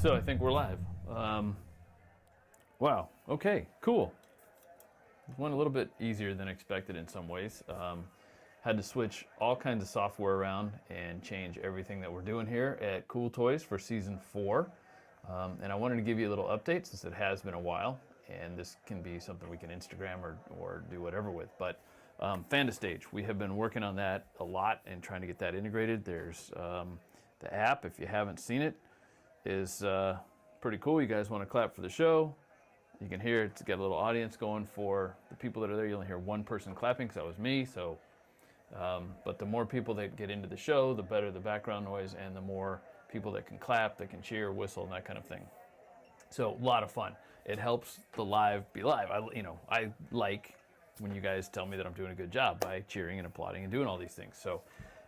So I think we're live. Wow. Okay. Cool. It went a little bit easier than expected in some ways. Had to switch all kinds of software around and change everything that we're doing here at Cool Toys for season 4. And I wanted to give you a little update since it has been a while, and this can be something we can Instagram or do whatever with. But Fan2Stage, we have been working on that a lot and trying to get that integrated. There's the app, if you haven't seen it, is pretty cool. You guys want to clap for the show? You can hear it's got a little audience going for the people that are there. You only hear one person clapping because that was me. So, but the more people that get into the show, the better the background noise, and the more people that can clap, that can cheer, whistle, and that kind of thing. So a lot of fun. It helps the live be live. I like when you guys tell me that I'm doing a good job by cheering and applauding and doing all these things. So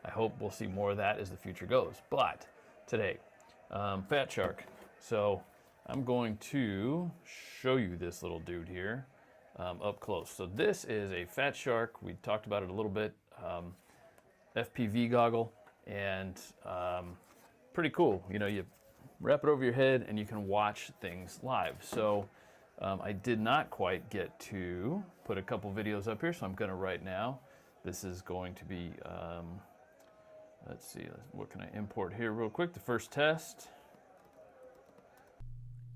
I hope we'll see more of that as the future goes. But today, Fat Shark. So I'm going to show you this little dude here up close. So this is a Fat Shark. We talked about it a little bit. FPV goggle, and pretty cool. You know, you wrap it over your head and you can watch things live. So I did not quite get to put a couple videos up here, so I'm gonna right now. This is going to be, let's see, what can I import here real quick? The first test.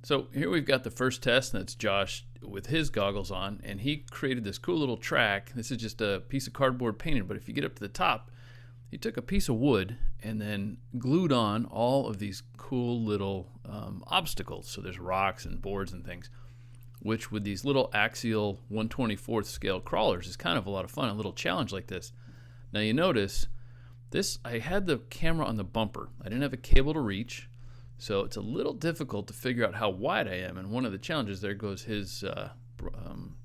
So here we've got the first test, and that's Josh with his goggles on, and he created this cool little track. This is just a piece of cardboard painted, but if you get up to the top, he took a piece of wood and then glued on all of these cool little obstacles. So there's rocks and boards and things, which with these little axial 1/24th scale crawlers is kind of a lot of fun, a little challenge like this. Now you notice this, I had the camera on the bumper. I didn't have a cable to reach. So it's a little difficult to figure out how wide I am, and one of the challenges, there goes his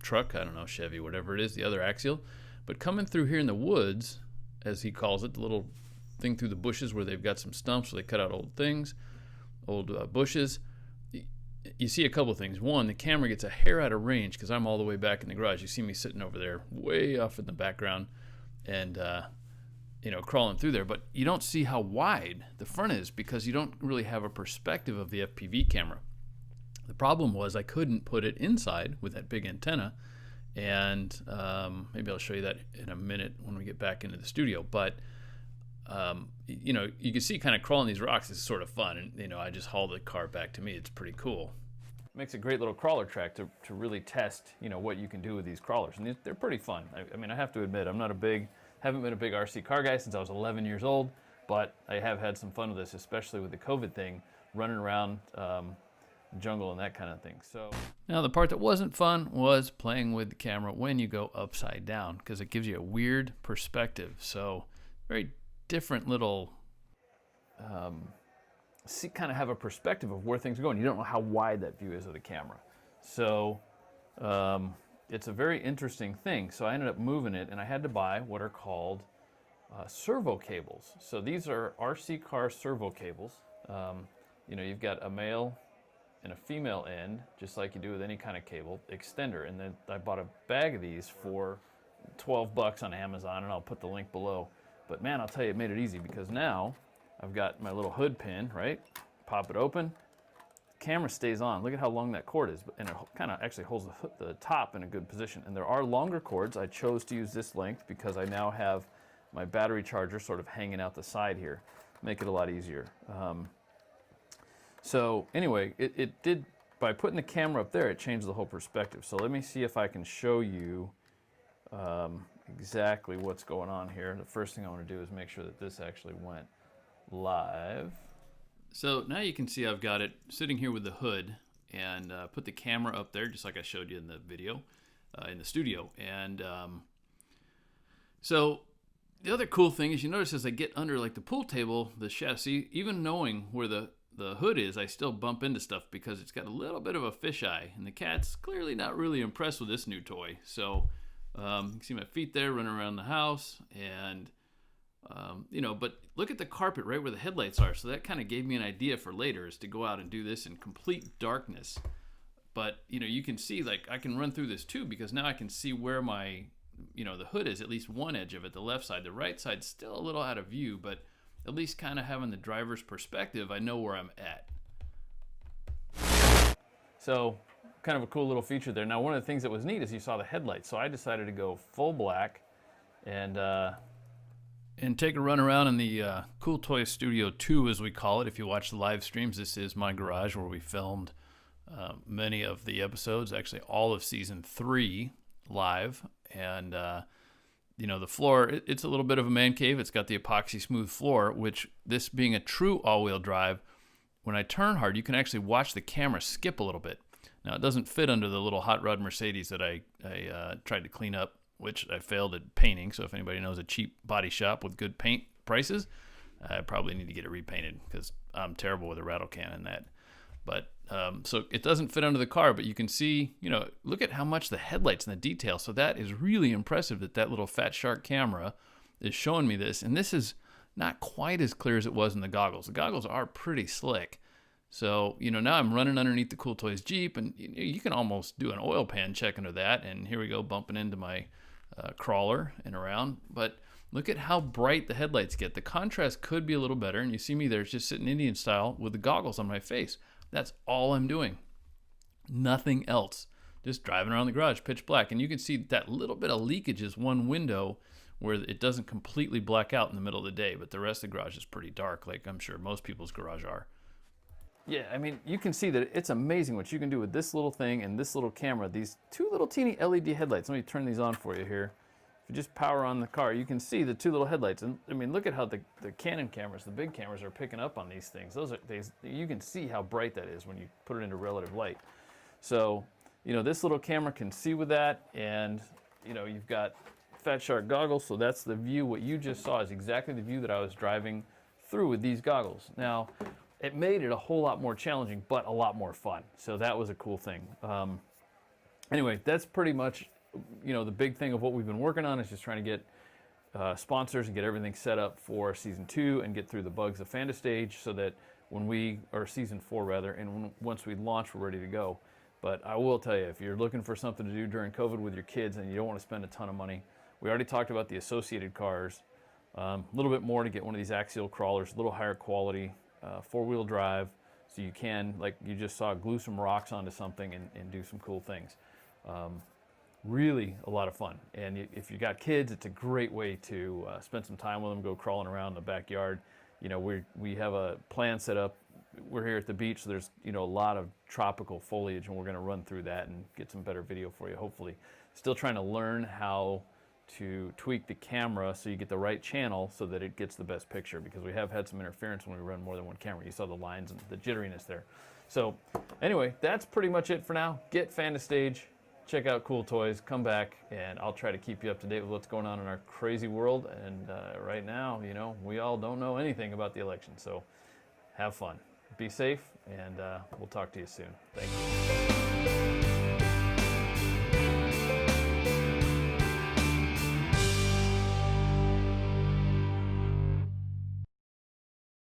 truck, I don't know, Chevy, whatever it is, the other axial. But coming through here in the woods, as he calls it, the little thing through the bushes where they've got some stumps, so they cut out old things, old bushes, you see a couple things. One, the camera gets a hair out of range because I'm all the way back in the garage. You see me sitting over there way off in the background and crawling through there, but you don't see how wide the front is because you don't really have a perspective of the FPV camera. The problem was I couldn't put it inside with that big antenna, and maybe I'll show you that in a minute when we get back into the studio. But you can see kind of crawling these rocks is sort of fun, and I just haul the car back to me. It's pretty cool. It makes a great little crawler track to really test what you can do with these crawlers, and they're pretty fun. I mean, I have to admit, haven't been a big RC car guy since I was 11 years old, but I have had some fun with this, especially with the COVID thing, running around jungle and that kind of thing. So now the part that wasn't fun was playing with the camera when you go upside down, because it gives you a weird perspective. So very different little, kind of have a perspective of where things are going. You don't know how wide that view is of the camera. So it's a very interesting thing. So I ended up moving it, and I had to buy what are called servo cables. So these are RC car servo cables. You've got a male and a female end, just like you do with any kind of cable extender. And then I bought a bag of these for $12 on Amazon, and I'll put the link below. But man, I'll tell you, it made it easy because now I've got my little hood pin, right? Pop it open. Camera stays on. Look at how long that cord is, and it kind of actually holds the top in a good position. And there are longer cords. I chose to use this length because I now have my battery charger sort of hanging out the side here. Make it a lot easier. So anyway, it did, by putting the camera up there, it changed the whole perspective. So let me see if I can show you exactly what's going on here. The first thing I want to do is make sure that this actually went live. So now you can see I've got it sitting here with the hood, and put the camera up there just like I showed you in the video in the studio. And so the other cool thing is, you notice as I get under like the pool table, the chassis, even knowing where the hood is, I still bump into stuff because it's got a little bit of a fisheye, and the cat's clearly not really impressed with this new toy. So you can see my feet there running around the house, and but look at the carpet right where the headlights are. So that kind of gave me an idea for later, is to go out and do this in complete darkness. But, you can see, like, I can run through this too, because now I can see where my, the hood is, at least one edge of it, the left side. The right side's still a little out of view, but at least kind of having the driver's perspective, I know where I'm at. So kind of a cool little feature there. Now, one of the things that was neat is you saw the headlights. So I decided to go full black and take a run around in the Cool Toys Studio 2, as we call it. If you watch the live streams, this is my garage where we filmed many of the episodes, actually all of season 3 live. And you know, the floor, it's a little bit of a man cave. It's got the epoxy smooth floor, which, this being a true all-wheel drive, when I turn hard, you can actually watch the camera skip a little bit. Now, it doesn't fit under the little hot rod Mercedes that I tried to clean up, which I failed at painting. So if anybody knows a cheap body shop with good paint prices, I probably need to get it repainted because I'm terrible with a rattle can in that. But so it doesn't fit under the car, but you can see, you know, look at how much the headlights and the detail. So that is really impressive that little Fat Shark camera is showing me this. And this is not quite as clear as it was in the goggles. The goggles are pretty slick. So, you know, now I'm running underneath the Cool Toys Jeep, and you can almost do an oil pan check under that. And here we go, bumping into my crawler and around. But look at how bright the headlights get. The contrast could be a little better, and you see me there just sitting Indian style with the goggles on my face. That's all I'm doing. Nothing else. Just driving around the garage, pitch black. And you can see that little bit of leakage is one window where it doesn't completely black out in the middle of the day, but the rest of the garage is pretty dark, like I'm sure most people's garage are. Yeah, I mean, you can see that it's amazing what you can do with this little thing and this little camera. These two little teeny LED headlights. Let me turn these on for you here. If you just power on the car, you can see the two little headlights. And I mean, look at how the Canon cameras, the big cameras, are picking up on these things. You can see how bright that is when you put it into relative light. So, you know, this little camera can see with that, and, you know, you've got Fat Shark goggles, so that's the view. What you just saw is exactly the view that I was driving through with these goggles. Now, it made it a whole lot more challenging, but a lot more fun. So that was a cool thing. Anyway, that's pretty much, you know, the big thing of what we've been working on is just trying to get sponsors and get everything set up for season 2 and get through the bugs of Fan2Stage so that when or season 4 rather, and once we launch, we're ready to go. But I will tell you, if you're looking for something to do during COVID with your kids and you don't want to spend a ton of money, we already talked about the associated cars. A little bit more to get one of these axial crawlers, a little higher quality, 4-wheel drive, so you can, like you just saw, glue some rocks onto something and do some cool things. Really a lot of fun. And if you got kids, it's a great way to spend some time with them, go crawling around in the backyard. You know, we have a plan set up. We're here at the beach, so there's, you know, a lot of tropical foliage, and we're going to run through that and get some better video for you, hopefully. Still trying to learn how to tweak the camera so you get the right channel so that it gets the best picture, because we have had some interference when we run more than one camera. You saw the lines and the jitteriness there. So anyway, that's pretty much it for now. Get Fan2Stage, check out Cool Toys, come back, and I'll try to keep you up to date with what's going on in our crazy world. And right now, you know, we all don't know anything about the election, so have fun. Be safe, and we'll talk to you soon. Thank you.